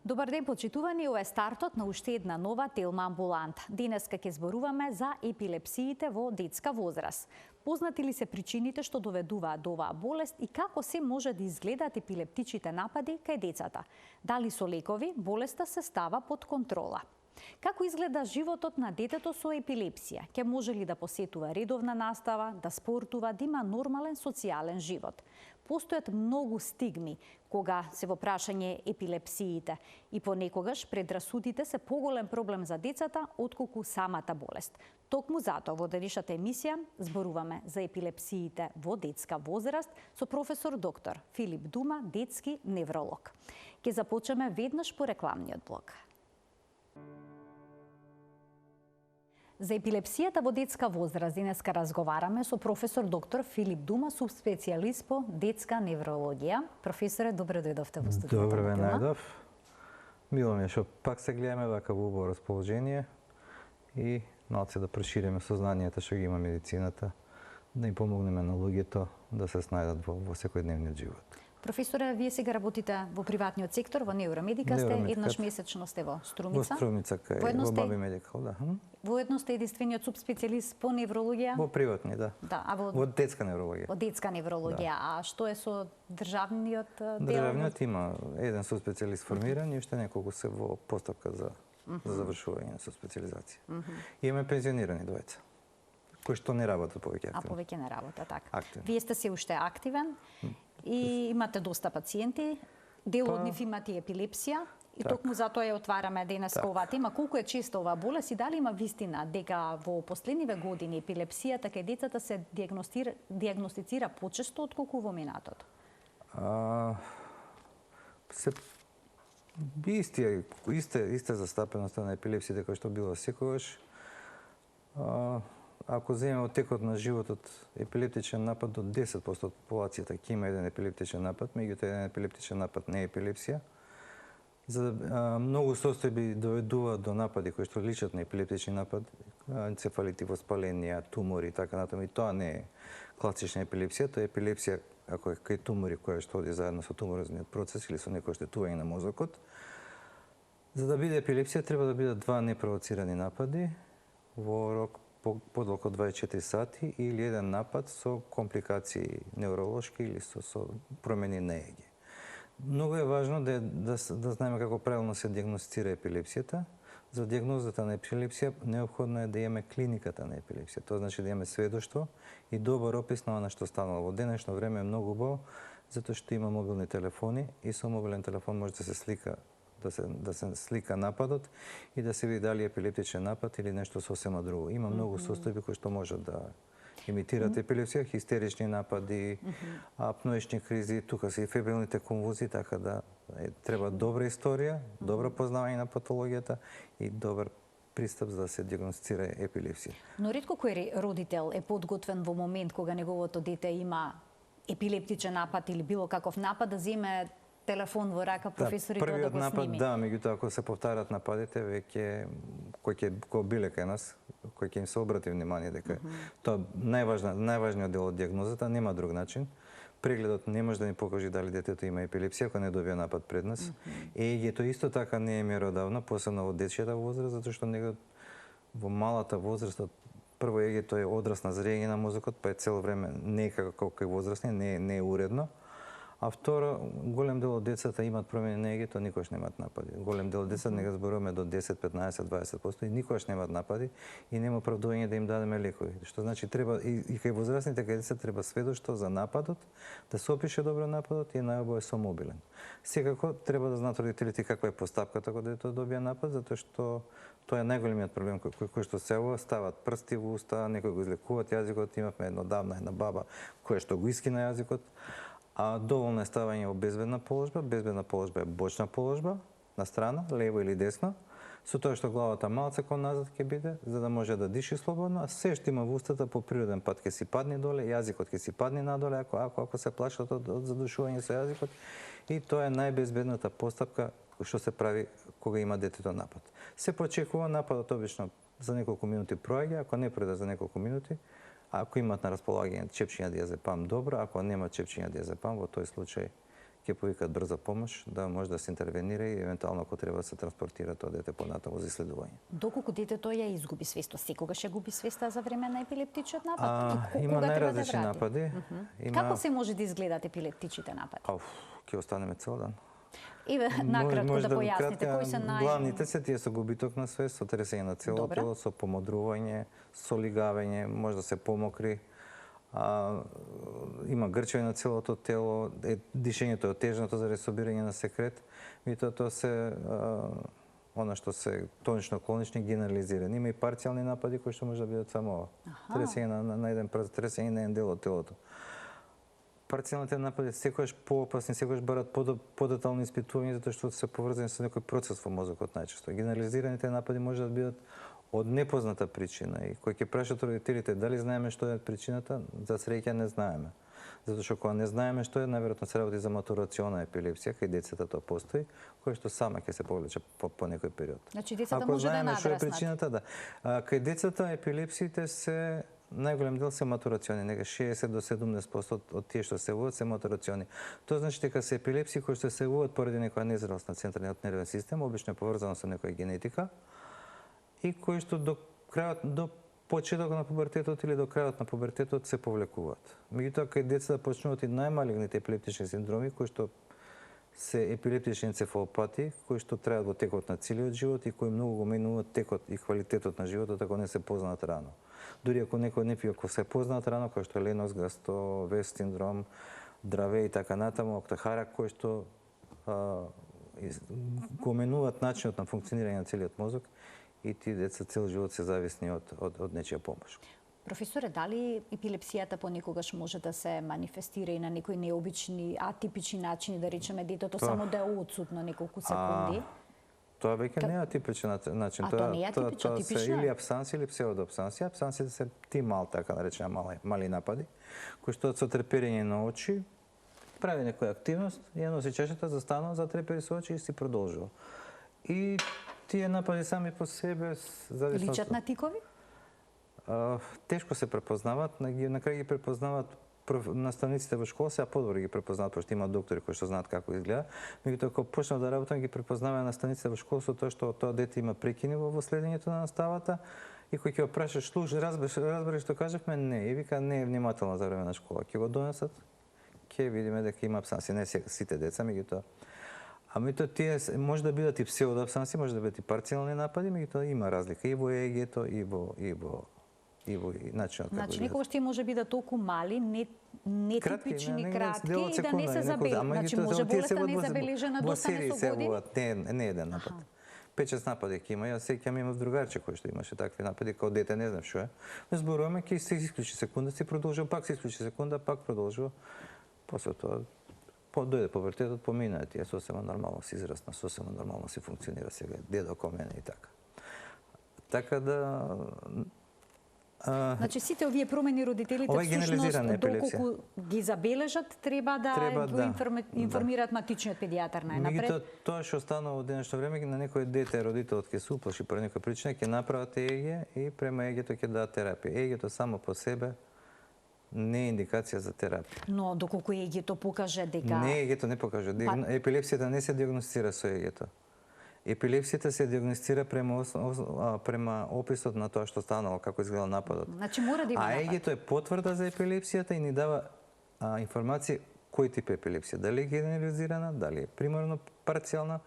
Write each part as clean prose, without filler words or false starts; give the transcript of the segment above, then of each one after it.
Добар ден, почитувани, ова е стартот на уште една нова Телма амбулант. Денеска ќе зборуваме за епилепсиите во детска возраст. Познати ли се причините што доведуваат до оваа болест и како се може да изгледаат епилептичните напади кај децата? Дали со лекови болеста се става под контрола? Како изгледа животот на детето со епилепсија? Ке може ли да посетува редовна настава, да спортува, да има нормален социјален живот? Постојат многу стигми кога се во прашање епилепсиите и понекогаш предрасудите се поголем проблем за децата отколку самата болест. Токму затоа во денешната емисија зборуваме за епилепсиите во детска возраст со професор доктор Филип Дума, детски невролог. Ке започнеме веднаш по рекламниот блок. За епилепсијата во детска возраст денеска разговараме со професор доктор Филип Дума, субспецијалист по детска неврологија. Професоре, добро дојдовте во студиото. Добро ве најдов. Мило ми е што пак се гледаме вака во убаво расположение и малце да прошириме сознанието што ги има медицината, да им помогнеме на луѓето да се снајдат во секојдневниот живот. Професоре, вие сега работите во приватниот сектор, во невромедика сте, еднаш месечно сте во Струмица. Во Струмица, во Баби Медикал, да. Воедно сте единствениот субспецијалист по неврологија? Во приватни, да. Да, а во детска неврологија. Во детска неврологија, да. А што е со државниот дел? Државниот има еден субспецијалист формиран и уште неколку се во постапка за завршување на субспецијализација. И имаме пензионирани двајца, кои што не работат повеќе активно. А повеќе не работат, така. Активно. Вие сте се уште активен и имате доста пациенти, дел од нив имате епилепсија. И токму затоа ја отвараме денеска оваа тема. Колку е често оваа болест и дали има вистина дека во последниве години епилепсијата кај децата се диагностицира почесто отколку во минатото? Иста застапеноста на епилепсија која што било секогаш. Ако земеме од текот на животот епилептичен напад, до 10% од популацијата ќе има еден епилептичен напад, меѓутоа еден епилептичен напад не е епилепсија. Многу состојби доведуваат до напади кои што личат на епилептичен напад, енцефалити, воспаленија, тумори и така натаму. И тоа не е класична епилепсија, тоа е епилепсија ако е кај тумори која што оди заедно со туморозниот процес или со некој оштетување на мозокот. За да биде епилепсија треба да бидат два непровоцирани напади во рок подолг од 24 сати или еден напад со компликации невролошки или со промени на ЕГ. Многу е важно да знаеме како правилно се диагностицира епилепсијата. За диагнозата на епилепсија неопходно е да имаме клиниката на епилепсија. Тоа значи да имаме сведоштво и добар опис на она што станало. Во денешно време е многу убаво затоа што има мобилни телефони и со мобилен телефон може да се слика да се слика нападот и да се види дали е епилептичен напад или нешто сосема друго. Има многу состојби кои што можат да имитират епилепсија, хистерични напади, апноични кризи, тука се и фебрилните конвулзии, така да треба добра историја, добро познавање на патологијата и добар пристап за да се диагностицира епилепсија. Но ретко кој родител е подготвен во момент кога неговото дете има епилептичен напад или било каков напад да земе телефон во рака професорите да го сними. Првиот напад, да, меѓутоа ако се повтарат нападите, веќе кој биле кај нас, кој ќе им се обрати внимание дека тоа најважниот дел од диагнозата, нема друг начин. Прегледот не може да ни покаже дали детето има епилепсија ако не добија напад пред нас. ЕЕГ-то исто така не е меродавно, посебно во дечјата возраст, затоа што во малата возраст прво ЕЕГ-то е одрас на зрење на мозокот, па е цело време не е како кај возрастни, не е уредно. А второ, голем дел од децата имаат промени на ЕЕГ, тоа никош немаат напади. Голем дел од децата, не го зборуваме до 10, 15, 20%, и никош немаат напади и нема оправдување да им дадеме лекови. Што значи треба и кај возрастните, кај децата треба сведоштво за нападот, да се опише добро нападот и најубаво е со мобилен. Секако треба да знаат родителите каква е постапката кога детето добија напад, затоа што тоа е најголемиот проблем кој што се стават прсти во уста, некои го излекуваат јазикот, имавме една баба која што го искина јазикот. А доволно е ставање во безбедна положба. Безбедна положба е бочна положба, на страна, лево или десно, со тоа што главата малце кон назад ќе биде, за да може да диши слободно, а се што има во устата по природен пат ќе си падне доле, јазикот ќе си падне надоле, ако се плашат од задушување со јазикот. И тоа е најбезбедната постапка што се прави кога има детето напад. Се почекува нападот обично за неколку минути проаѓа, ако не пројде за неколку минути, ако имат на располагање чепчиња диазепам, добро, ако нема чепчиња диазепам, во тој случај ќе повикат брза помош да може да се интервенира и евентуално ако треба да се транспортира тоа дете понатаму за исследување. Доколку детето ја изгуби свеста, секогаш ја губи свеста за време на епилептичниот напад? Има најразлични напади. Како се може да изгледат епилептичните напади? Ќе останеме цел ден. И накратко да појасните кои се главните се тие со губиток на свест, со тресење на цело тело, со помодрување, со лигавење, може да се помокри. Има грчење на целото тело, дишењето е отежното за ресобирање на секрет. И тоа се она што се тонично-клонични генерализирани. Има и парцијални напади кои што може да бидат само ова. Тресење на еден прст, тресење на еден дел од телото. Парцијалните напади секогаш поопасни, секогаш барат подетално испитување затоа што се поврзани со некој процес во мозокот најчесто. Генерализираните напади може да бидат од непозната причина и кој ќе прашат родителите дали знаеме што е причината, за среќа не знаеме. Затоа што кога не знаеме што е, најверојатно се работи за матурациона епилепсија, кај децата тоа постои, кој што сама ќе се повлече по некој период. Значи децата може да надраснат. Ако знаеме што е причината, да. Кај децата епилепсиите се најголем дел се матурациони, нека 60 до 70% од тие што се воат се матурациони. Тоа значи дека се епилепсии кои што се воат поради некоја незрелост на централниот нервен систем, обично поврзано со некоја генетика, и кои што до почетокот на пубертетот или до крајот на пубертетот се повлекуваат. Меѓутоа, кај децата почнуваат и најмалигните епилептични синдроми, кои што се епилептични енцефалопатии, кои што трајат во текот на целиот живот и кои многу го менуваат текот и квалитетот на животот ако не се познаат рано. Дури ако некој не пие, ако се познаат рано, кој што е Ленос, Гасто, Вест синдром, Драве и така натаму, Октахара, кои што го менуваат начинот на функционирање на целиот мозок, и тие деца цел живот се зависни од нечија помош. Професоре, дали епилепсијата понекогаш може да се манифестира и на некои необични, атипични начини, да речеме детето само да е одсутно неколку секунди? Тоа веќе не е атипичен начин. Тоа не е атипично, тоа се или апсанси или псевдоапсанси. Апсансите се мал, така наречени мали напади, кои што со треперење на очи прави некоја активност, ја носи чашата, застанува, затрепери со очи и си продолжува. И тие напади сами по себе личат на тикови? Тешко се препознаваат, на крај ги препознаваат наставниците во школа, сега подобро ги препознаваат, пошто има доктори кои што знаат како изгледа. Меѓутоа кога почнав да работам, ги препознаваа наставниците во школа со тоа што тоа дете има прекини во следењето на наставата и кој ќе го прашаш, разбереш што кажавме? Не, и вика не е внимателно за време на школа. Ќе го донесат, ќе видиме дека има апсанси, не сите деца, меѓутоа. Тие може да бидат и псевдоапсанси, може да бидат и парцијални напади, меѓутоа има разлика и во ЕЕГ-то, и во начинот како. Значи некогаш тие може би да толку мали, нетипични, кратки и да не се забележат. Значи може болеста не забележана доста не со години. Не еден напад. 5-6 напади ќе има. Јас сеќавам имав другарче кој што имаше такви напади, као дете не знам што е. Не зборуваме, ќе се исклучи секунда, се продолжува, пак се исклучи секунда, пак продолжува. После тоа дојде пубертетот, поминаа тие сосема нормално се израсна, сосема нормално се функционира сега, дедо ко мене и така. Така да значи сите овие промени родителите всушност доколку ги забележат треба да информираат матичниот педијатар најнапред. Меѓутоа тоа што станува во денешно време на некој дете родителот ќе се уплаши по некоја причина, ќе направат ЕЕГ и према ЕЕГ-то ќе дадат терапија. ЕЕГ-то само по себе не е индикација за терапија. Но доколку ЕЕГ-то покаже дека не, ЕЕГ-то не покаже. Епилепсијата не се диагностира со ЕЕГ-то. Епилепсијата се диагностира према описот на тоа што станало, како изгледа нападот. Значи мора да има напад. А ЕЕГ-то е потврда за епилепсијата и ни дава информација кој тип епилепсија, дали е генерализирана, дали е примарно парцијална,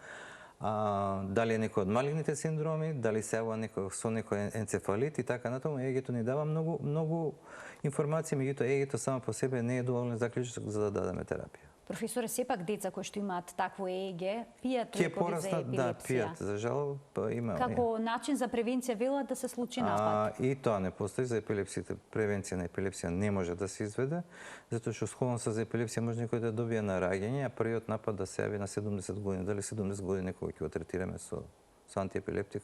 дали е некој од малигните синдроми, дали се јавува со некој енцефалит и така натаму. ЕЕГ-то ни дава многу информација, меѓутоа ЕЕГ-то само по себе не е доволен заклучок за да дадеме терапија. Професоре, сепак деца кои што имаат такво ЕЕГ пијат лекови за епилепсија. Да, пијат, за жал има. Како начин за превенција велат да се случи напад? И тоа не постои за епилепсијата. Превенција на епилепсија не може да се изведе, затоа што склонноста за епилепсија може некој да добие на раѓање, а првиот напад да се јави на 70 години. Дали 70 години некој ќе го третираме со антиепилептик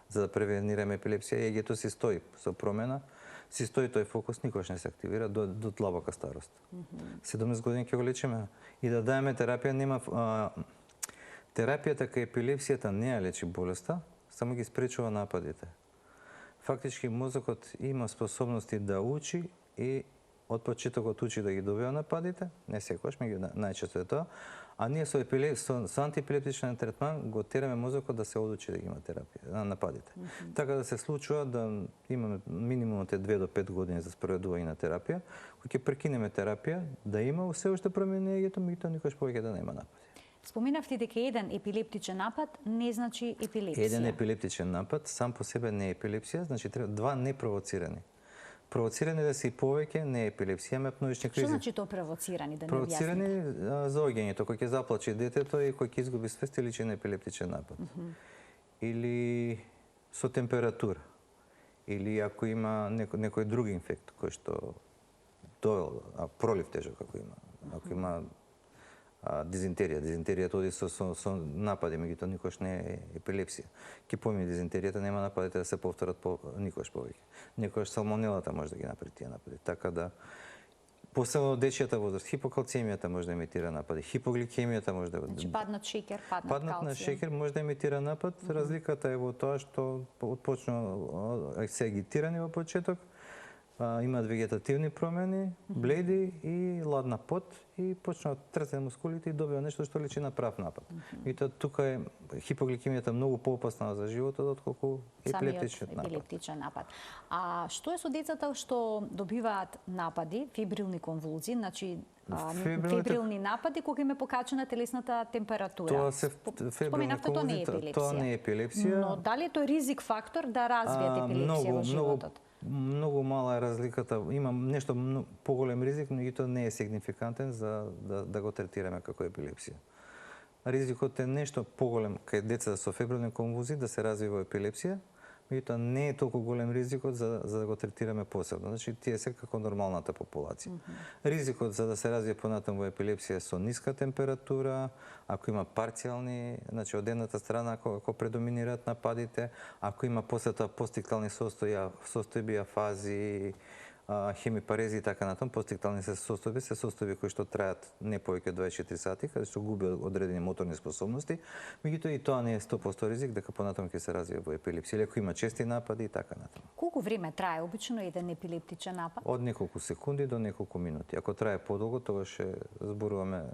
за да превенираме епилепсија? ЕЕГ-то си стои со промена. Си стои тој фокус, никош не се активира до длабока старост. 70 години ќе го лечиме. И да даеме терапија, нема... Терапијата кај епилепсијата не ја лечи болеста, само ги спречува нападите. Фактички мозокот има способности да учи и од почетокот учи да ги добива нападите, не секогаш, меѓу најчесто е тоа, А ние со антиепилептичен третман го тераме мозокот да се одучи да ги има терапија, нападите. Така да се случува да имаме минимум 2 до 5 години за спроведување на терапија, кој ќе прекинеме терапија, да има се уште промени егото, меѓутоа никош повеќе да нема напади. Споминавте дека еден епилептичен напад не значи епилепсија. Еден епилептичен напад сам по себе не е епилепсија, значи треба два непровоцирани. Провоцирани да се и повеќе не е епилепсија, ме множични кризи. Што значи тоа провоцирани, да ми Провоцирани објасните? заоѓањето, кој ќе заплаче детето и кој ќе изгуби свест или на епилептичен напад. Или со температура. Или ако има некој друг инфект кој што довел, пролив тежок ако има. Ако има дизентерија. Дизентеријата оди со напади, меѓутоа никош не е епилепсија. Ке помине дизентеријата, нема нападите да се повторат никош повеќе. Некојаш салмонелата може да ги направи тие напади. Така да посебно од дечијата возраст, хипокалцемијата може да емитира напади, хипогликемијата може да Значи паднат шеќер, паднат паднат на шеќер може да емитира напад. Разликата е во тоа што почнува се агитирани во почеток, имаат вегетативни промени, бледи и ладна пот и почнуваат тресење мускулите и добива нешто што личи на прав напад. И тука е хипогликемијата многу поопасна за животот отколку епилептичниот напад. Епилептичен напад. А што е со децата што добиваат напади, фибрилни конвулзии, значи фибрилни напади кога им е покачена телесната температура? Тоа се Споменавте, тоа не е епилепсија. Тоа не е епилепсија. Но дали е тој ризик фактор да развијат епилепсија во животот? Многу мала е разликата. Има нешто поголем ризик, но и тоа не е сигнификантен за да го третираме како епилепсија. Ризикот е нешто поголем кај децата со фебрилни конвулзии да се развива епилепсија, меѓутоа не е толку голем ризикот за да го третираме посебно. Значи тие се како нормалната популација. Ризикот за да се развие понатаму во епилепсија со ниска температура, ако има парцијални, значи од едната страна ако предоминираат нападите, ако има после тоа постиктални состојби, афази, хемипарези и така натаму, постиктални се состојби кои што траат не повеќе од 24 сати, каде што губи одредени моторни способности, меѓутоа и тоа не е 100% ризик дека понатаму ќе се развие во епилепсија, или ако има чести напади и така натаму. Колку време трае обично еден епилептичен напад? Од неколку секунди до неколку минути. Ако трае подолго, тогаш ќе зборуваме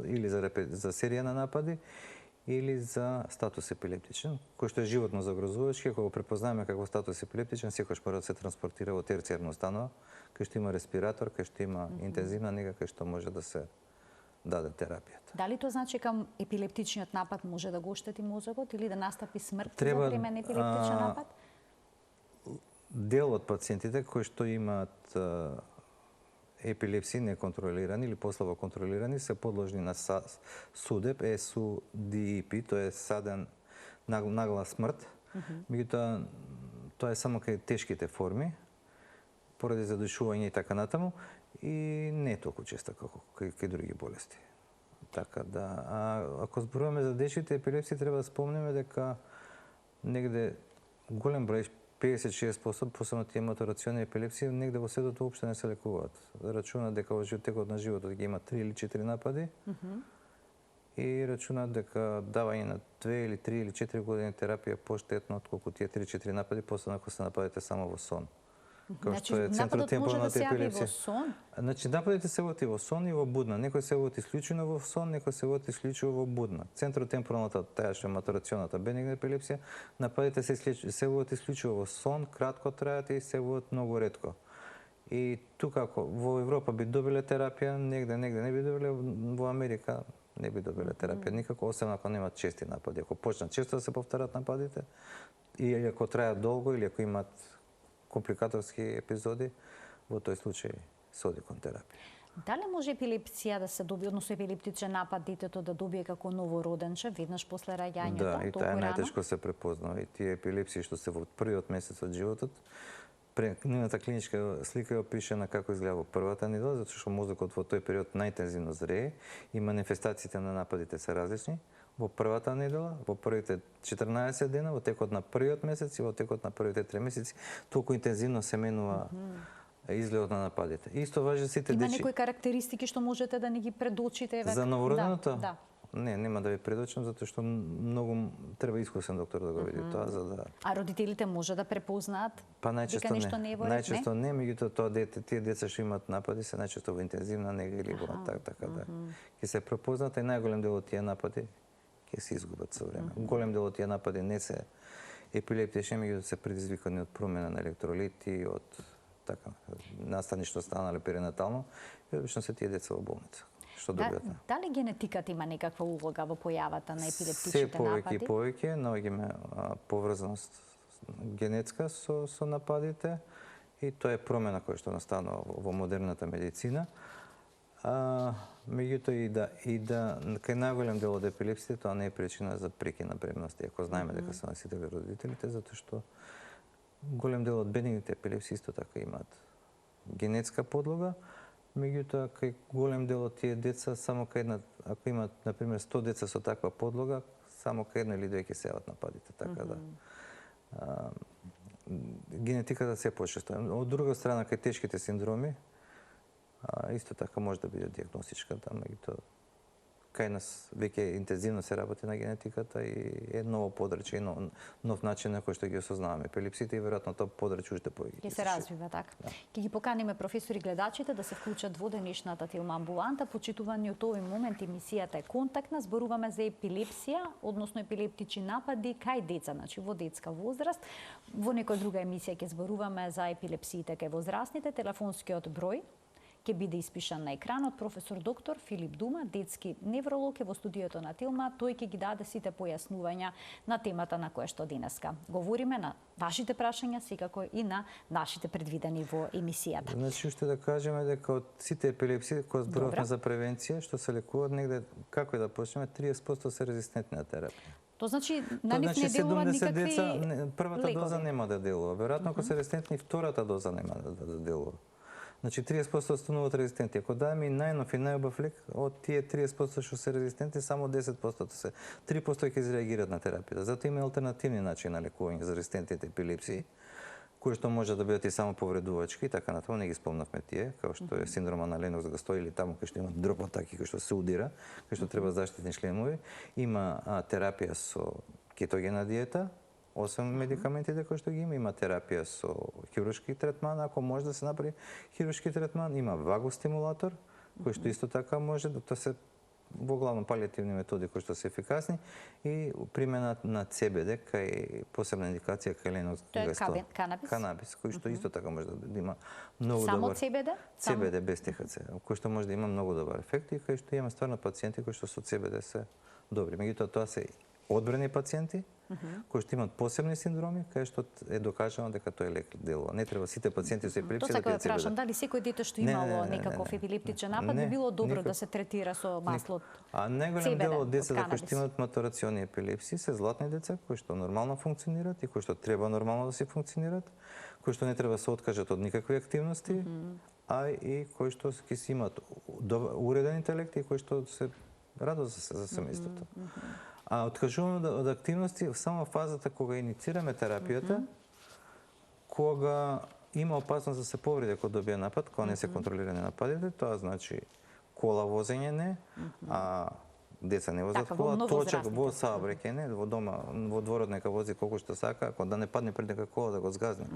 или за серија на напади, или за статус епилептичен, кој што е животно загрозувачки, ако го препознаеме како статус епилептичен, секогаш мора да се транспортира во терцијарна установа, кај што има респиратор, кај што има интензивна нега, кај што може да се даде терапијата. Дали тоа значи кам епилептичниот напад може да го оштети мозокот или да настапи смрт за време на епилептичен напад? Дел од пациентите кои што имаат епилепсии неконтролирани или послабо контролирани се подложни на СУДЕП, SUDEP, тоа е саден нагла смрт. Меѓутоа тоа е само кај тешките форми, поради задушување и така натаму, и не е толку често како кај други болести. Така да, ако зборуваме за дечите епилепсии, треба да спомнеме дека негде голем број 50-60%, посебно тие матурациони епилепсии, негде во светот уопште не се лекуваат. Рачунат дека во текот на животот ги има 3 или 4 напади и рачунат дека давање на 2 или 3 или 4 години терапија поштетно отколку тие 3-4 напади, посебно ако се нападите само во сон. Значи, нападот може да се јави во сон? Значи, нападите се водат и во сон и во будна. Некој се водат исклучено во сон, некој се водат исклучено во будна. Центротемпоралната, таа што е матурационата бенигна епилепсија, нападите се водат исклучено во сон, кратко траат и се водат многу ретко. И тука ако во Европа би добиле терапија, негде не би добиле, во Америка не би добиле терапија никако, освен ако немаат чести напади. Ако почнат често да се повторат нападите, или ако траат долго, или ако имаат компликаторски епизоди, во тој случај се оди кон терапија. Дали може епилепсија да се добие, односно епилептичен напад детето да добие како новороденче веднаш после раѓањето? Да, и таа е најтешко се препознава. И тие епилепсии што се во првиот месец од животот, нивната клиничка слика е опишена како изгледа во првата недела, затоа што мозокот во тој период најинтензивно зрее и манифестациите на нападите се различни. Во првата недела, во првите 14 дена, во текот на првиот месец и во текот на првите 3 месеци, толку интензивно се менува изгледот на нападите. Исто важи сите Има некои карактеристики што можете да ни ги предочите? За новороденото? Да. Не, нема да ви предочам, затоа што многу треба искусен доктор да го види тоа, за да... А родителите може да препознаат Па дека најчесто нешто не е во ред, најчесто не, меѓутоа тоа дете, тие деца што имаат напади се најчесто во интензивна нега или во така да ќе се препознаат и најголем дел од тие напади ќе се изгубат со време. Голем дел од тие напади не се епилептични, меѓутоа се предизвикани од промена на електролити, од така настани што станале перинатално, и обично се тие деца во болница. Што добијат? Дали генетиката има некаква улога во појавата на епилептичните Се напади? повеќе и повеќе наоѓаме поврзаност генетска со нападите и тоа е промена која што настанува во модерната медицина. Меѓутоа и да кај најголем дел од епилепсиите тоа не е причина за прекин на бременност, ако знаеме дека се носители родителите, затоа што голем дел од бенигните епилепсии исто така имаат генетска подлога, меѓутоа кај голем дел од тие деца само кај една, ако имаат на пример 100 деца со таква подлога, само кај една или две ќе се јават нападите, така да генетиката се почесто. Од друга страна кај тешките синдроми исто така може да биде диагностичка, меѓутоа кај нас веќе интензивно се работи на генетиката и е ново подрачје, нов начин на кој што ги осознаваме епилепсиите и веројатно тоа подрачје уште повеќе ќе се развива така. Ќе ги поканиме професори гледачите да се вклучат во денешната Телма амбуланта. Почитувани од овој момент емисијата е контактна, зборуваме за епилепсија, односно епилептични напади кај деца, значи во детска возраст. Во некоја друга емисија ќе зборуваме за епилепсиите кај возрастните. Телефонскиот број ќе биде испишан на екранот. Професор доктор Филип Дума, детски невролог, е во студиото на Телма. Тој ќе ги даде сите појаснувања на темата на која што денеска говориме, на вашите прашања, секако и на нашите предвидени во емисијата. Значи, уште да кажеме дека од сите епилепсии, кои зборувавме за превенција, што се лекуваат негде, како и да почнеме, 30% се резистентни на терапија. Тоа значи на нив не делуваат никакви деца, првата лекови. доза нема да делува. Веројатно ако се резистентни, втората доза нема да делува. Значи 30% остануваат резистентни. Ако дадеме и најнов и најубав лек, од тие 30% што се резистентни, само 10% се 3% ќе изреагираат на терапијата. Затоа има алтернативни начини на лекување за резистентните епилепсии, кои што може да бидат и само повредувачки, и така натаму, не ги спомнавме тие, како што е синдрома на Ленокс-Гастoi или таму кај што има дропатаки, кај што се удира, кај што треба заштитни шлемови. Има терапија со кетогена диета, освен медикаментите кои што ги има терапија со хируршки третман, ако може да се направи хируршки третман, има вагостимулатор, кој што исто така може да се во главно палиативни методи кои што се ефикасни и примена на CBD кај посебна индикација кај Ленокс-Гастoi. Канабис, кој што исто така може да има многу добар. Само CBD? CBD без THC, кој што може да има многу добар ефект и кај што имаме стварно пациенти кои што со CBD се добри. Меѓутоа тоа се одбрани пациенти кои што имаат посебни синдроми, кај што е докажано дека тој лек делува. Не треба сите пациенти со епилепсија да пијат CBD. Прашам, дали секој дете што имало некаков епилептичен напад би било добро да се третира со масло? А најголем дел од децата кои што имаат матурациони епилепсии се златни деца кои што нормално функционираат и кои што треба нормално да се функционираат, кои што не треба да се откажат од никакви активности, а и кои што ќе си имаат уреден интелект и кои што се радат за семејството. А откажуваме од активности само фазата кога иницираме терапијата, кога има опасност да се повреди ако добие напад, кога не се контролирани нападите, тоа значи кола возење не, а деца не возат кола, точак во саобраќај не, во дома, во дворот нека вози колку што сака, ако да не падне пред нека кола да го згазни.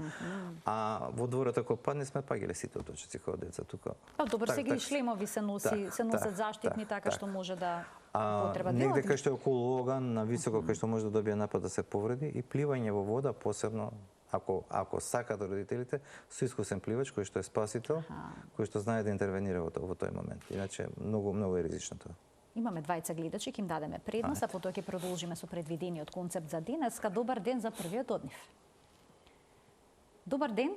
А во дворот ако падне сме паѓале сите точаци како деца тука. Па добро, сега и шлемови се носат заштитни така што може да потреба негде кај што е околу оган, на високо кај што може да добие напад да се повреди и пливање во вода, посебно ако сакат родителите, со искусен пливач кој што е спасител, кој што знае да интервенира во тој момент. Иначе многу е ризично тоа. Имаме двајца гледачи, ќе им дадеме предност, а потоа ќе продолжиме со предвидениот концепт за денеска. Добар ден за првиот од нив. Добар ден.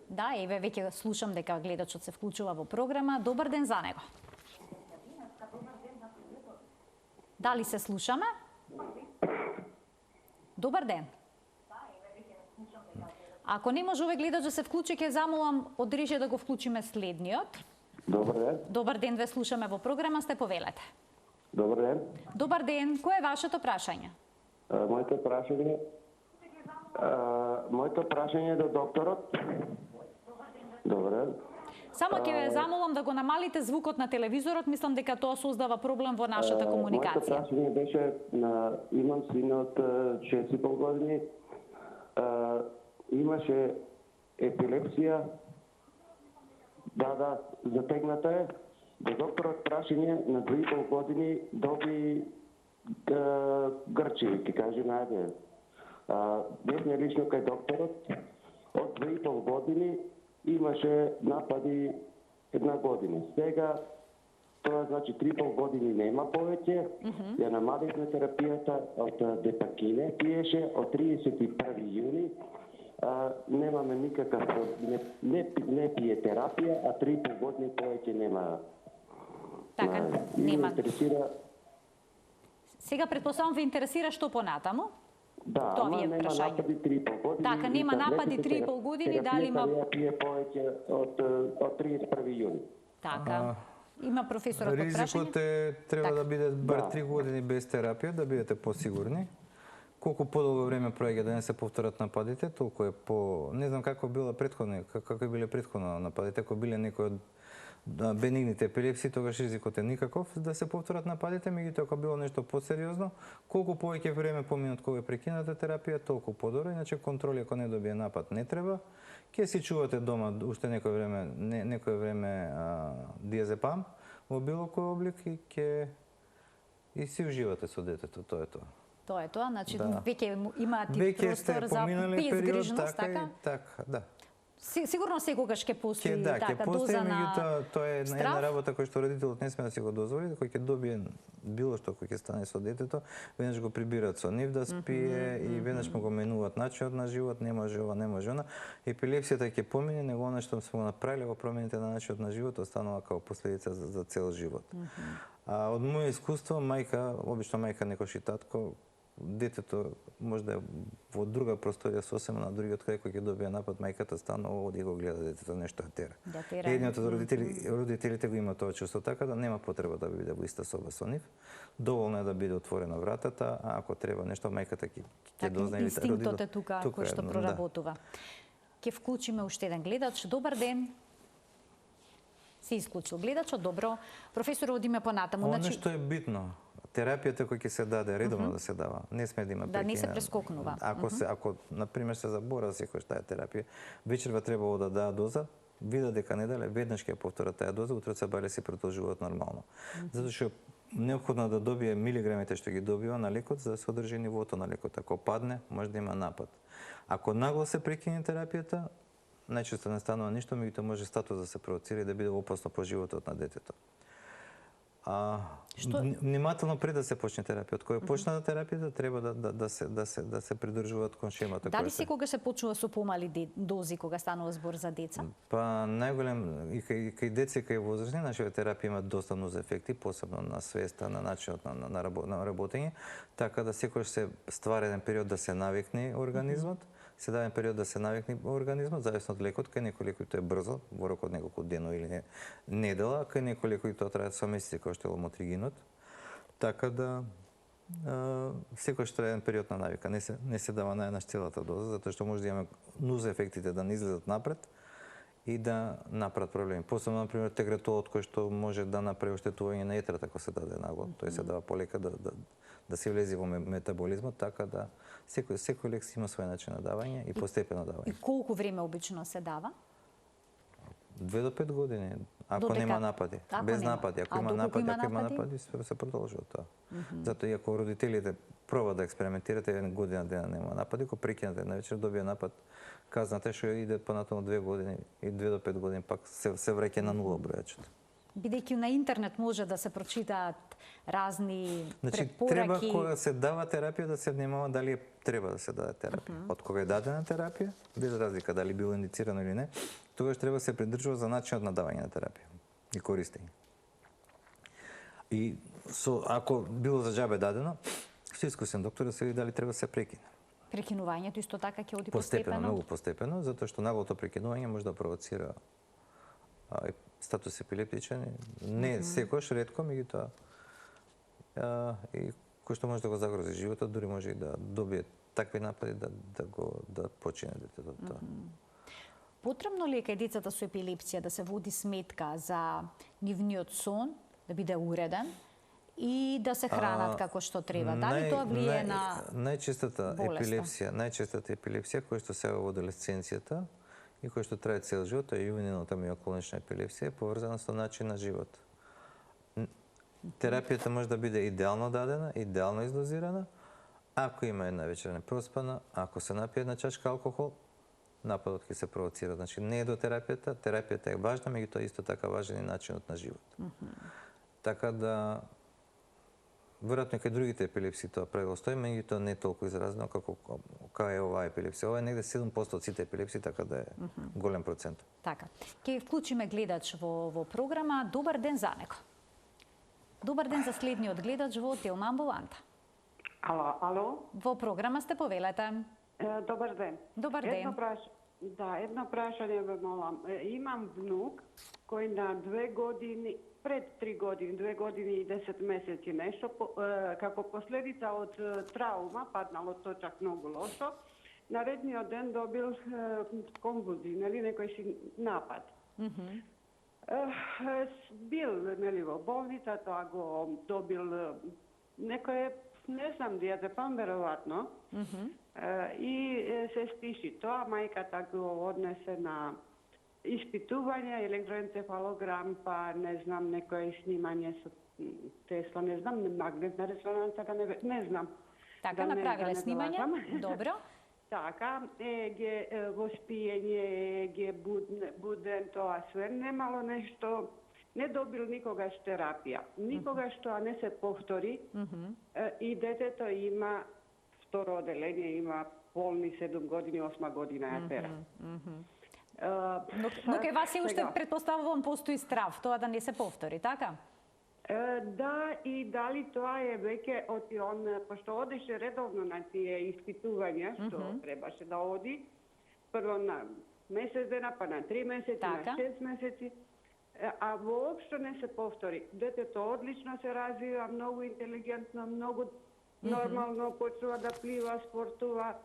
Да, еве веќе слушам дека гледачот се вклучува во програма. Добар ден за него. Дали се слушаме? Добар ден. Ако не може овој гледач да се вклучи, ќе замолам од режија да го вклучиме следниот. Добар ден. Добар ден, ве слушаме во програма, сте повелете. Добар ден. Добар ден, кој е вашето прашање? Моето прашање е до докторот. Добар ден. Само ќе ве замолам да го намалите звукот на телевизорот, мислам дека тоа создава проблем во нашата комуникација. Моето прашање беше, имам син од 6,5 години, имаше епилепсија, да, затегната е. До докторот прашање на 2,5 години доби грчеви, ќе каже најде. Бевме лично кај докторот, од 2,5 години имаше напади 1 година. Сега, тоа значи 3,5 години нема повеќе, ја намалихме терапијата од депакине, пиеше од 31 јуни, немаме никакав, не пие терапија, а 3,5 години повеќе нема. Така, нема. Интересира... Сега предпоставам ве интересира што понатаму? Да, тоа ви е нема прашање. напади 3,5 години. Така, нема напади 3,5 години, дали има... Терапијата пие повеќе од 31 јуни. Така. Има професорот прашање? Ризикот треба да биде бар 3 години без терапија, да бидете посигурни. Колку подолго време проаѓа да не се повторат нападите, толку е по... Не знам како биле претходно нападите, ако биле некои од бенигните епилепсии, тогаш ризикот е никаков да се повторат нападите, меѓутоа ако било нешто посериозно, колку повеќе време помине од кога прекината терапија, толку подобро. Иначе контроли ако не добие напад не треба. Ќе си чувате дома уште некој време диазепам во било кој облик и си уживате со детето, тоа е тоа. Тоа е тоа, значи веќе имате Веќе простор сте за поминале период, безгрижност, така? Така, да. Сигурно секогаш ќе постои Ќе доза на тоа е една работа која што родителот не сме да си го дозволи, кој ќе добие било што кој ќе стане со детето, веднаш го прибираат со нив да спие и веднаш му го менуваат начинот на живот, не може ова, не може она. Епилепсијата ќе помине, него она што сме го направиле, го промените на начинот на живот, останува како последица за цел живот. Од моје искуство, обично мајка некош и татко, детето може да е во друга просторија сосема на другиот крај кој ќе добие напад, мајката станува оди го гледа детето нешто тера. Едниот од родителите го има тоа чувство, така да нема потреба да биде во иста соба со нив. Доволно е да биде отворена вратата, а ако треба нешто мајката ќе дознае. Инстинктот е тука кој што проработува. Ќе вклучиме уште еден гледач. Добар ден. Се исклучил гледачот, добро. Професор, одиме понатаму. Оно што е битно, терапијата која ќе се даде, редовно да се дава. Не сме да има прекина. Да не се прескокнува. Ако например се забора секој таа терапија, вечерва требало да даа доза, вида дека не дале, веднаш ќе повтора таа доза, утре се бале си продолжуваат нормално. Затоа што неопходно да добие милиграмите што ги добива на лекот за да се одржи нивото на лекот. Ако падне, може да има напад. Ако нагло се прекине терапијата, најчесто не станува ништо, меѓутоа може статус да се провоцира и да биде опасно по животот на детето. Внимателно пред да се почне терапија. Кога почна терапијата, треба да се придржуваат кон шемата. Дали секогаш се почнува со помали дози кога станува збор за деца? Па најголем и кај деца и кај возрастни, нашите терапија имаат доста ноз ефекти, посебно на свеста, на начинот на работење, така да секогаш се ствара еден период да се навикне организмот. Се даде период да се навикне организмот, зависно од лекот, кај некои лекови тоа е брзо, во рок од неколку денови или недела, кај некои лекови тоа трае со месеци, како што е ломотригинот. Така да секој што е еден период на навика, не се дава на еднаш целата доза, затоа што може да имаме нуз ефектите да не излезат напред и да направат проблеми. Посебно, например, тегретолот кој што може да направи оштетување на етрата ако се даде нагло, тој се дава полека да се влезе во метаболизмот, така да секој лек има свој начин на давање и постепено давање. И колку време обично се дава? 2 до 5 години, ако нема напади. Без напади, ако има напади, се продолжува тоа. Затоа и ако родителите пробаат да експериментирате, една година дена нема напади, ако прекинете една вечер добие напад, казнате што иде понатаму 2 години и 2 до 5 години пак се враќа на нула бројачот. Бидејќи на интернет може да се прочитаат разни препораки. Треба кога се дава терапија да се внимава дали треба да се даде терапија. Од кога е дадена терапија, без разлика дали било индицирано или не, тогаш треба да се придржува за начинот на давање на терапија и користење. И ако било за џабе дадено, со искусен доктор да се види дали треба да се прекине. Прекинувањето исто така ќе оди постепено? Многу постепено, затоа што наглото прекинување може да провоцира статус епилептичен, не секојаш, ретко, меѓутоа и кој што може да го загрози животот, дури може и да добие такви напади да почине детето тоа. потребно ли е кај децата со епилепсија да се води сметка за нивниот сон, да биде уреден и да се хранат како што треба? Дали тоа влие на најчестата болеста? епилепсија која што се во адолесценцијата и која што трае цел живот, е јувенилната миоколонична епилепсија, поврзана со начин на живот. Терапијата може да биде идеално дадена, идеално издозирана, ако има една вечер непроспана, ако се напие една чашка алкохол, нападот ќе се провоцира. Значи, не е до терапијата, терапијата е важна, меѓутоа исто така важен и начинот на живот. Така да, веројатно кај другите епилепсии тоа правило стои, меѓутоа не е толку изразено како кај оваа епилепсија. Ова е негде 7% од сите епилепсии, така да е голем процент. Така. Ќе вклучиме гледач во програма. Добар ден за него. Добар ден за следниот гледач во Телма амбуланта. Ало? Во програма сте, повелете. Добар ден. Добар ден. Едно прашање ве молам. Имам внук кој на 2 години, пред 3 години, 2 години и 10 месеци нешто, како последица од траума, паднало точак многу лошо, наредниот ден добил конвулзии, нели, некој си напад. Бил, нели, во болница, тоа го добил некој, не знам, диазепам веројатно, и се стиши тоа, мајката го однесе на испитување, електроенцефалограм, па не знам, некој снимање со Тесла, не знам, магнетна резонанца, не знам. Така, направиле снимање, добро. Така, ЕГ во спиење, ЕГ буден, тоа све, немало нешто, не добил никогаш терапија. Никогаш тоа не се повтори и детето има второ оделение, има полни 7 години, 8 година ја пера. Но кај вас и уште претпоставувам постои страв, тоа да не се повтори, така? Да, и дали тоа е веќе он, пошто одеше редовно на тие испитувања, што требаше да оди, прво на месец дена, па на 3 месеци, на 6 месеци, а воопшто не се повтори. Детето одлично се развива, многу интелигентно, многу нормално почнува да плива, спортува.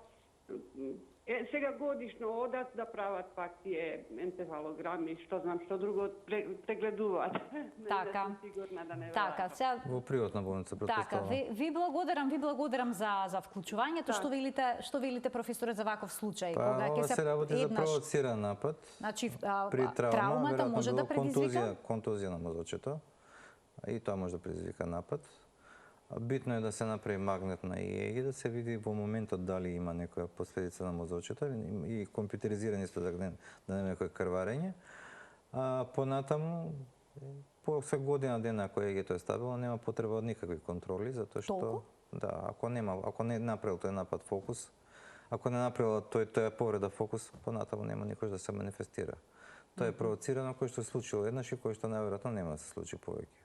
Сега годишно одат да прават пак тие енцефалограми, што знам, што друго прегледуваат. Така. Сигурна да не така, сега Во приватна болница претпоставувам. Така, ви благодарам за вклучувањето. Што велите професоре за ваков случај? Па, ова се работи за провоциран напад. Значи, при траумата може да предизвика контузија на мозочето. И тоа може да предизвика напад. Битно е да се направи магнетна ЕЕГ и да се види во моментот дали има некоја последица на мозочето и компјутеризирани исто да нема некој крварење. Понатаму, после година дена ако ЕЕГ-то е стабилно, нема потреба од никакви контроли, затоа што ако не направил тој напад фокус, ако не направил тој повреда фокус, понатаму нема никош да се манифестира. Тоа е провоцирано кој што се случило еднаш и кој што најверојатно нема да се случи повеќе.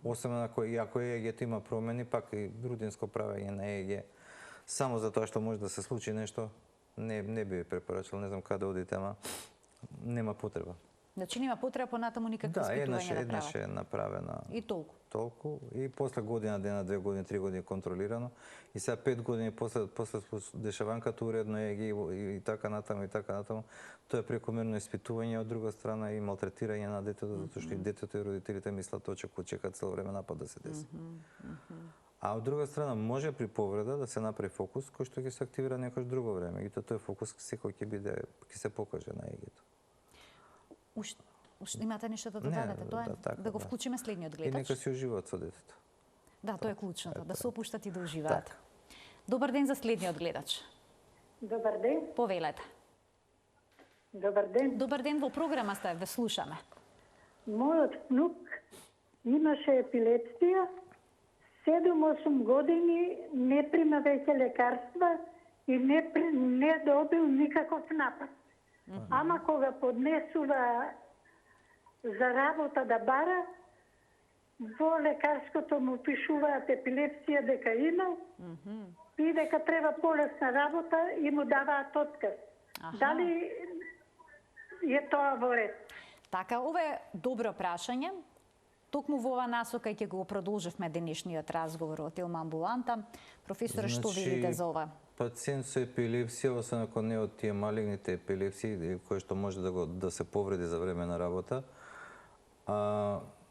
Освен ако ЕЕГ-то има промени, пак и рутинско правење на ЕЕГ, само за тоа што може да се случи нешто, не би препорачал, не знам каде одите, ама нема потреба. Значи нема потреба понатаму никакви испитувања да прават. Еднаш е направена. И толку. Толку. И после година дена, 2 години, 3 години контролирано. И сега 5 години после дешаванката уредно ЕЕГ и така натаму. Тоа е прекомерно испитување, од друга страна и малтретирање на детето, затоа што и детето и родителите мислат чекаат цело време напад да се деси. А од друга страна може при повреда да се направи фокус кој што ќе се активира некој друго време. И тој фокус секој ќе се покаже на ЕЕГ-то. Уште имате нешто да додадете? Тоа е да го вклучиме следниот гледач. И нека си уживаат со детето. Да, тоа е клучното, да се опуштат и да уживаат. Добар ден за следниот гледач. Добар ден. Повелете. Добар ден. Добар ден, во програма сте, ве слушаме. Мојот внук имаше епилепсија, 7-8 години не прима веќе лекарства и не добил никаков напад. Ама кога поднесува за работа да бара, во лекарското му пишуваат епилепсија дека има и дека треба полесна работа и му даваат отказ. Дали е тоа во ред? Така, ова е добро прашање. токму во ова насока ќе го продолживме денешниот разговор во Тилма амбуланта. Професоре, што видите за ова? Пациент со епилепсија, освен ако не од тие малигните епилепсии, кои што може да се повреди за време на работа,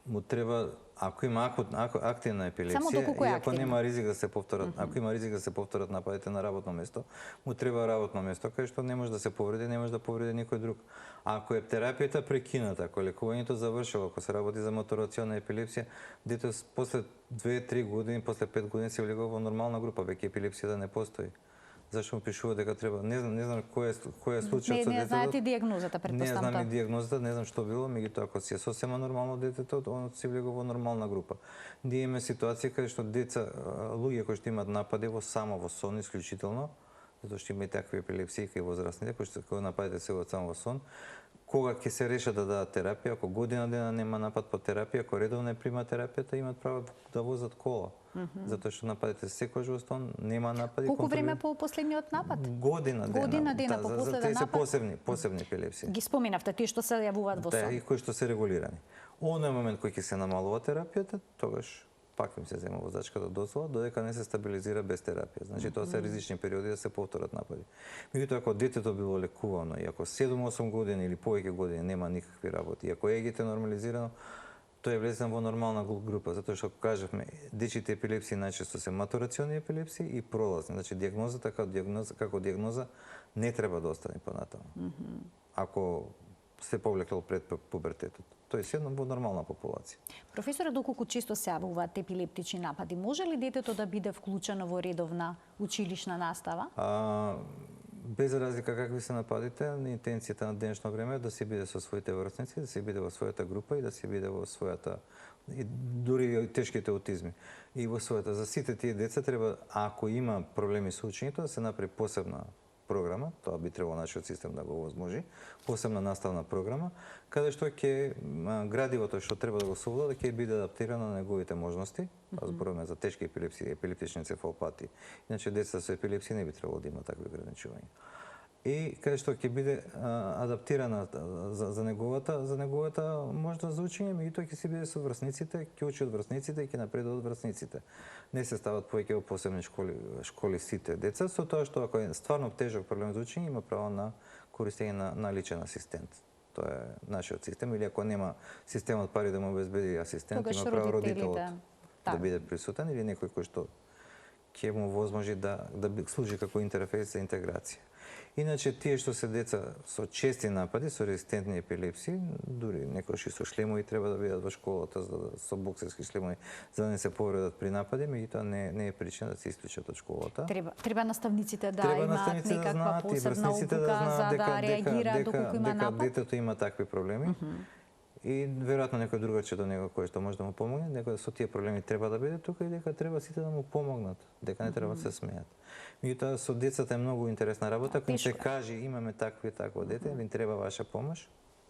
му треба, ако има активна епилепсија, и ако нема ризик да се повторат, ако има ризик да се повторат нападите на работно место, му треба работно место кај што не може да се повреди, не може да повреди никој друг. Ако е терапијата прекината, ако лекувањето завршило, ако се работи за матурационна епилепсија, дете после 2-3 години, после 5 години се влегува во нормална група, веќе епилепсија да не постои. Зашто му пишува дека треба? Не знам кој е случајот со детето. Не знаете дијагнозата, претпоставам. Не знам и дијагнозата, не знам што било, меѓутоа ако си е сосема нормално детето, он се влегува во нормална група. Ние имаме ситуација каде што деца, луѓе кои што имаат напади само во сон исклучително, затоа што има и такви епилепсии кај возрастните, кои што нападите се само во сон, кога ќе се решат да дадат терапија, ако година дена нема напад по терапија, ако редовно не прима терапијата, имаат право да возат кола. Затоа што нападите секојаш во сон, нема напади. Колку време по последниот напад? Година дена по последен напад. Тие се посебни епилепсии. Ги споминавте, тие што се јавуваат во сон. Да, и кои што се регулирани. Оној момент кој ќе се намалува терапијата, тогаш пак им се зема возачката дозвола, додека не се стабилизира без терапија. Значи, тоа се ризични периоди да се повторат напади. Меѓутоа, ако детето било лекувано и ако 7-8 години или повеќе години нема никакви работи, и ако ЕГ е нормализирано, тоа е влезен во нормална група, затоа што кажавме, дечите епилепсии најчесто се матурациони епилепсии и пролазни. Значи, дијагнозата како дијагноза не треба да остане понатаму. Ако се повлекло пред пубертетот. Тоа е едно во нормална популација. Професоре, доколку често се јавуваат епилептични напади, може ли детето да биде вклучено во редовна училишна настава? Без разлика какви се нападите, интенцијата на денешно време е да се биде со своите врсници, да се биде во својата група и да се биде во својата, и дури и тешките аутизми. И во својата, за сите тие деца треба, ако има проблеми со учењето, да се направи посебна програма, тоа би требало нашиот систем да го возможи, посебна наставна програма, каде што ќе градивото што треба да го совлада ќе биде адаптирано на неговите можности, зборуваме за тешки епилепсии, епилептични енцефалопатии. Иначе деца со епилепсија не би требало да има такви ограничувања. И каде што ќе биде адаптирана за неговата можност за учење, меѓутоа ќе си биде со врсниците, ќе учи од врсниците и ќе напредува од врсниците. Не се стават повеќе во посебни школи сите деца, со тоа што ако е стварно тежок проблем за учење, има право на користење на личен асистент. Тоа е нашиот систем, или ако нема системот пари да му обезбеди асистент, има право родителот да биде присутен или некој кој што ќе му возможи да служи како интерфејс за интеграција. Иначе тие што се деца со чести напади, со резистентни епилепсии, дури некојаш и со шлемови треба да бидат во школата, со боксерски шлемови, за да не се повредат при напади, меѓутоа не е причина да се исклучат од школата. Треба наставниците да имаат некаква посебна упука за да реагираат доколку има напад. Дека детето има такви проблеми. И веројатно некој другаче до него кој што може да му помогне, некој со тие проблеми треба да биде тука и дека треба сите да му помогнат, дека не треба да се смеат. Меѓутоа со децата е многу интересна работа, кога се каже имаме такво дете, им треба ваша помош,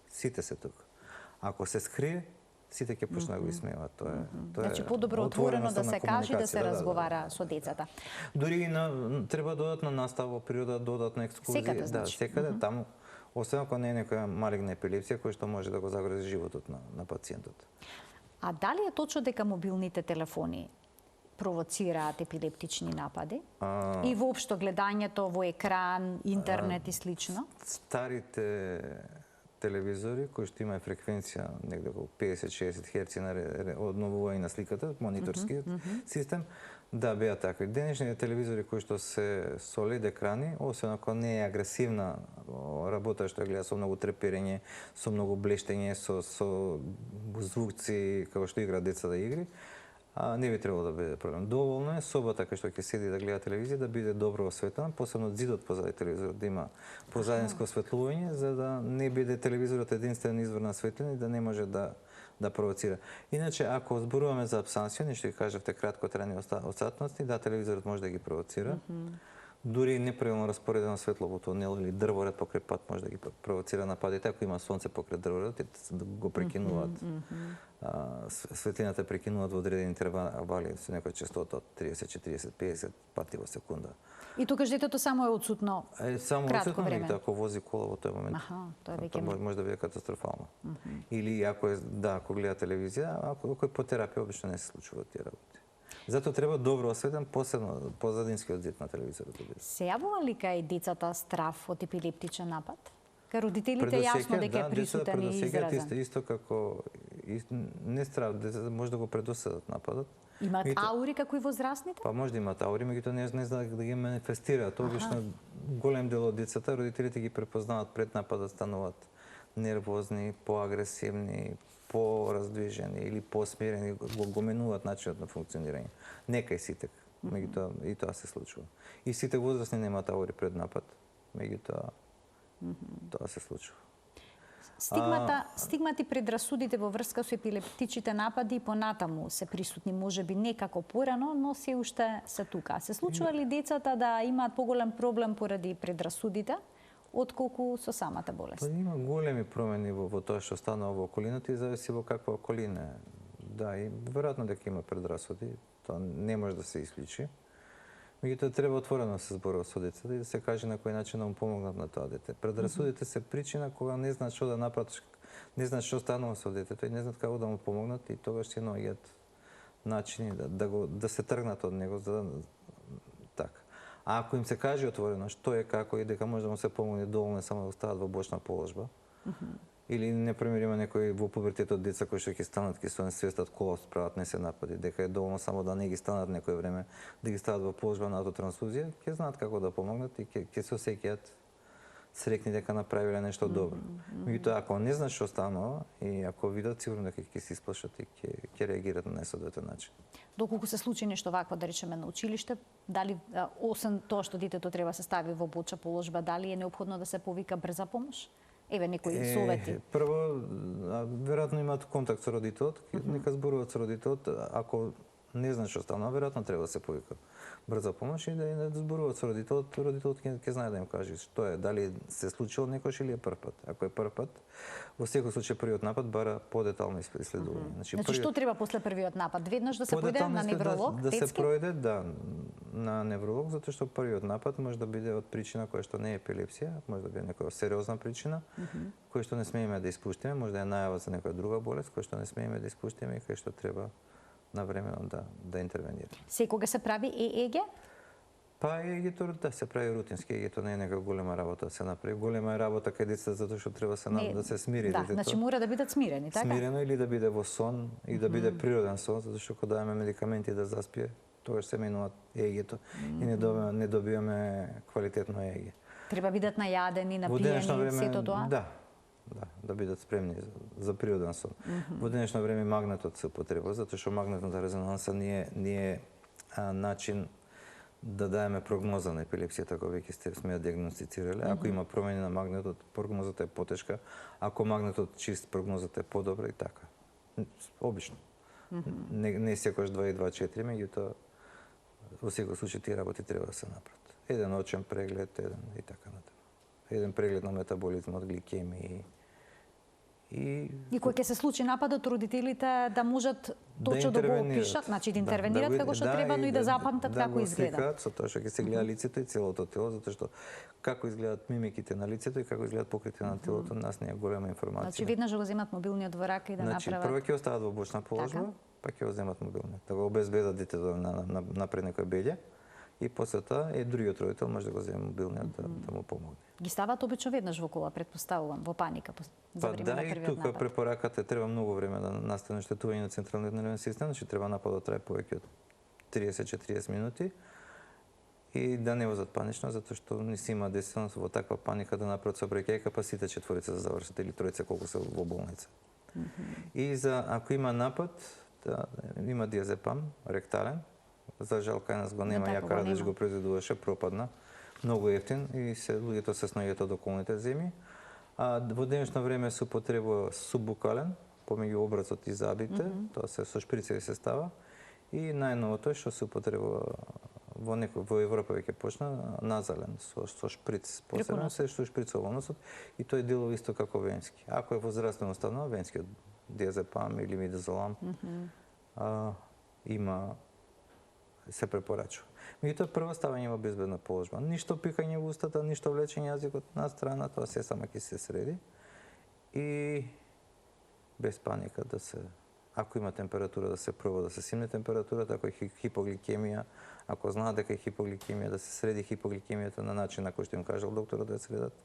сите се тука. Ако се скрие, сите ќе почнат да го исмејуваат. Тоа е. Значи подобро отворено да се каже и да се разговара со децата. Дури и треба додатна настава во природа, додатна екскурзија, да, секаде таму. Освен ако не е некоја малигна епилепсија која што може да го загрози животот на пациентот. А дали е точно дека мобилните телефони провоцираат епилептични напади? И воопшто гледањето во екран, интернет и слично? Старите телевизори кои што имаат фреквенција негде околу 50-60 Hz на одновување на сликата, мониторскиот систем, да, беа такви. Денешните телевизори кои што се со LED екрани, освен ако не е агресивна работа што ја гледа со многу треперење, со многу блештење, со звуци како што играат децата игри, не би требало да биде проблем. Доволно е собата кај што ќе седи да гледа телевизија да биде добро осветлена, посебно зидот позади телевизорот да има позадинско осветлување, за да не биде телевизорот единствен извор на светлина и да не може да провоцира. Иначе, ако зборуваме за абсансија, нешто ги кажавте кратко трени отстатности, да, телевизорот може да ги провоцира. Дури неправилно распоредено светло во тунел или дрворед покрај пат може да ги провоцира нападите. Ако има сонце покрај дрворед, да го прекинуваат. Светлината прекинуваат во одредени интервали со некоја честота од 30, 40, 50 пати во секунда. И тогаш детето само е отсутно само кратко време. Ако вози кола во тој момент. Тоа веќе може да биде катастрофално. Или ако ако гледа телевизија, ако е по терапија, обично не се случуваат тие работи. Затоа треба добро осветен, посебно позадинскиот зид на телевизорот. Се јавува ли кај децата страв од епилептичен напад? Кај родителите јасно дека е присутен и изразен. Исто како не страв, може да го предосетат нападот. Имаат аури како и возрастните? Па може да имаат аури, меѓутоа не знаат да ги манифестираат. Обично голем дел од децата родителите ги препознаваат пред нападот, стануваат нервозни, поагресивни, пораздвижени или посмирени, го менуваат начинот на функционирање. Нека и сите, меѓутоа и тоа се случува. И сите возрастни немаат аури пред напад, меѓутоа тоа се случува. Стигмати предрасудите во врска со епилептичните напади понатаму се присутни, можеби некако порано, но се уште се тука. Се случува ли децата да имаат поголем проблем поради предрасудите, отколку со самата болест? Има големи промени во тоа што станува во околината и зависи во каква околина е. Да, и веројатно дека има предрасуди, тоа не може да се исклучи. Меѓутоа треба отворено да се зборува со децата и да се каже на кој начин да му помогнат на тоа дете. Предрасудите се причина кога не знаат што да направат, не знаат што станува со детето и не знаат како да му помогнат и тогаш ќе наоѓаат начини да се тргнат од него за така. А ако им се каже отворено што е како и дека може да му се помогне, доволно само да остават во бочна положба. Или, например, има некои во пубертетот деца кои што ќе станат, ќе се свестат колапс, прават не се напади, дека е доволно само да не ги станат некој време, да ги стават во положба на автотрансфузија, ќе знаат како да помогнат и ќе се осеќаат срекни дека направиле нешто добро. Меѓутоа, ако не знаат што станува и ако видат, сигурно дека ќе се исплашат и ќе реагираат на несоодветен начин. Доколку се случи нешто вакво, да речеме, на училиште, дали, освен тоа што детето треба се стави во боча положба, дали е неопходно да се повика брза помош? Еве некои совети. Прво, веројатно имаат контакт со родителот, нека зборуваат со родителот, ако не знаат што станува, веројатно треба да се повика брза помош и да зборуваат со родителот, родителот ќе знае да им каже што е, дали се случило некош или е прв пат. Ако е прв пат, во секој случај првиот напад бара подетално исследување. Значи што треба после првиот напад? Веднаш да се појде на невролог, да се пројде, на невролог, затоа што првиот напад може да биде од причина која што не е епилепсија, може да биде некоја сериозна причина, која што не смееме да испуштиме, може да е најава за некоја друга болест, која што не смееме да испуштиме и која што треба навремено да интервенира. Секога се прави ЕЕГ? Па ЕЕГ-то да се прави рутински, ЕЕГ-то не е некоја голема работа да се направи. Голема е работа кај децата затоа што треба да се смири детето. Да, значи мора да бидат смирени, така? Смирено или да биде во сон и да биде природен сон, затоа што кога даваме медикаменти да заспие, тогаш се менува ЕЕГ-то и не добиваме квалитетно ЕЕГ. Треба бидат најадени, напиени, сето тоа? Да бидат спремни за природен сон. Во денешно време магнетот се употреба, затоа што магнетната резонанса не е начин да даеме прогноза на епилепсијата, кога веќе сме ја диагностицирале. Ако има промени на магнетот, прогнозата е потешка. Ако магнетот чист, прогнозата е подобра и така. Обично. Не секојаш 2 и 2 4, меѓутоа во секој случај тие работи треба да се направат. Еден очен преглед, и така натаму. Еден преглед на метаболизмот, гликемија и кога ќе се случи нападот, родителите да можат точно да го опишат, значи да интервенират како што треба, но и да запамтат како изгледа. Да, со тоа што ќе се гледа лицето и целото тело, затоа што како изгледаат мимиките на лицето и како изгледаат покритите на телото, нас не е голема информација. Значи веднаш го земат мобилниот во рака и да направат. Значи прво ќе остават во бочна положба, па ќе го земат мобилниот, да го обезбедат детето напред некој беѓа. И после тоа другиот родител може да го земе мобилниот да му помогне. Ги стават обично веднаш во кола, претпоставувам, во паника за време на првиот напад. Да, и тука препораката треба многу време да настане оштетување на централниот нервен систем, значи треба нападот трае повеќе од 30-40 минути и да не возат панично, затоа што не си има десено во таква паника да направат сообраќајка, па сите четворица да завршат или тројца колку се во болница. И ако има напад, има диазепам ректален. За жал кај нас го нема, ја Карадиш го произведуваше, пропадна, многу ефтин и луѓето се снаѓаат од околните земји. Во денешно време се употребува суббукален, помеѓу обрацот и забите, тоа се со шприцеви се става. И најновото е што се употребува во Европа веќе почна назален со шприц, посебно се што шприцува во носот и тој делува исто како венски. Ако е во здравствена установа, венскиот диазепам или мидазолам има се препорачува. Меѓутоа прво ставање во безбедна положба. Ништо пикање во устата, ништо влечење јазикот на страна, тоа се само ќе се среди. И без паника да се, ако има температура да се проба да се симне температурата, ако е хипогликемија, ако знаат дека е хипогликемија, да се среди хипогликемијата на начин на кој што им кажал докторот да ја средат.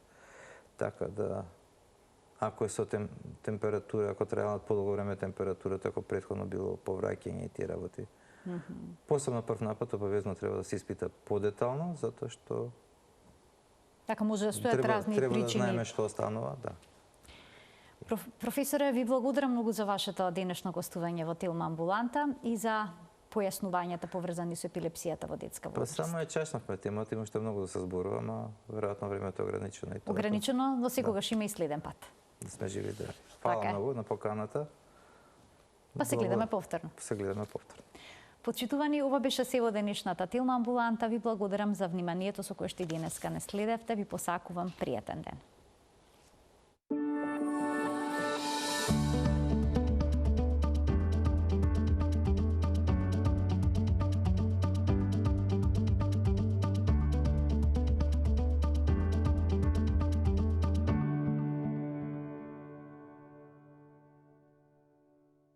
Така да, ако е со температура, ако трајала подолго време температурата, ако претходно било повраќање и тие работи. Посебно прв напад обавезно треба да се испита подетално, затоа што Така може да стојат разни треба причини. Треба да знаеме што останува, да. Професоре, ви благодарам многу за вашето денешно гостување во Телма амбуланта и за појаснувањата поврзани со епилепсијата во детска Па возраст. само ја чашнавме темата, има уште многу да се зборува, ама веројатно времето е ограничено и тоа. Ограничено, но секогаш има и следен пат. Да сме живи здрави. Фала Така е. многу на поканата. Па се гледаме повторно. Се гледаме повторно. Почитувани, ова беше се во денешната Телма амбуланта. Ви благодарам за вниманието со кое што и денеска не следевте. Ви посакувам пријатен ден.